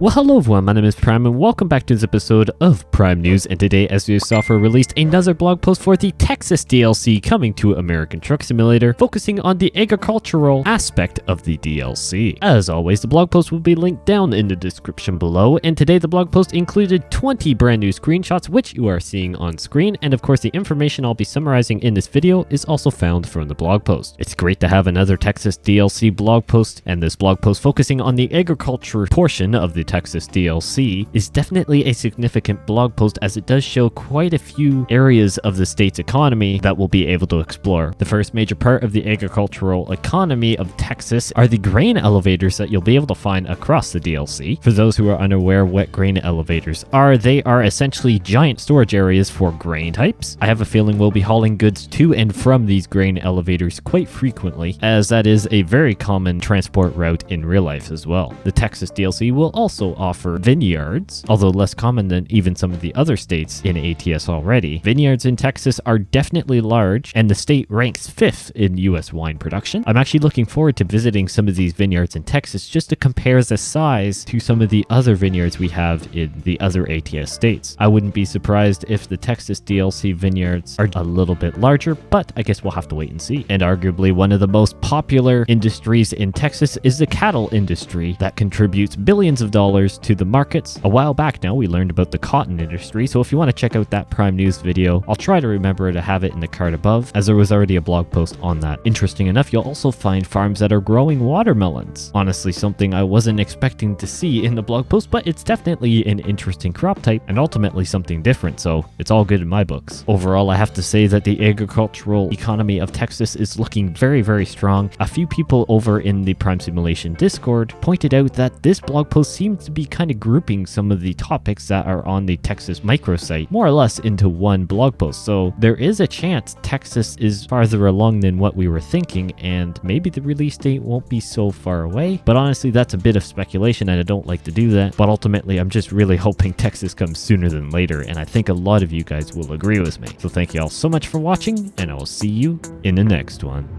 Well, hello everyone, my name is Prime and welcome back to this episode of Prime News, and today SVO Software released another blog post for the Texas DLC coming to American Truck Simulator, focusing on the agricultural aspect of the DLC. As always, the blog post will be linked down in the description below, and today the blog post included 20 brand new screenshots which you are seeing on screen, and of course the information I'll be summarizing in this video is also found from the blog post. It's great to have another Texas DLC blog post, and this blog post focusing on the agriculture portion of the Texas DLC is definitely a significant blog post, as it does show quite a few areas of the state's economy that we'll be able to explore. The first major part of the agricultural economy of Texas are the grain elevators that you'll be able to find across the DLC. For those who are unaware what grain elevators are, they are essentially giant storage areas for grain types. I have a feeling we'll be hauling goods to and from these grain elevators quite frequently, as that is a very common transport route in real life as well. The Texas DLC will also offer vineyards, although less common than even some of the other states in ATS already. Vineyards in Texas are definitely large, and the state ranks 5th in US wine production. I'm actually looking forward to visiting some of these vineyards in Texas just to compare the size to some of the other vineyards we have in the other ATS states. I wouldn't be surprised if the Texas DLC vineyards are a little bit larger, but I guess we'll have to wait and see. And arguably one of the most popular industries in Texas is the cattle industry that contributes billions of dollars to the markets. A while back now, we learned about the cotton industry, so if you want to check out that Prime News video, I'll try to remember to have it in the card above, as there was already a blog post on that. Interesting enough, you'll also find farms that are growing watermelons. Honestly, something I wasn't expecting to see in the blog post, but it's definitely an interesting crop type and ultimately something different, so it's all good in my books. Overall, I have to say that the agricultural economy of Texas is looking very, very strong. A few people over in the Prime Simulation Discord pointed out that this blog post seems to be kind of grouping some of the topics that are on the Texas microsite more or less into one blog post. So there is a chance Texas is farther along than what we were thinking, and maybe the release date won't be so far away. But honestly, that's a bit of speculation and I don't like to do that. But ultimately, I'm just really hoping Texas comes sooner than later, and I think a lot of you guys will agree with me. So thank you all so much for watching, and I will see you in the next one.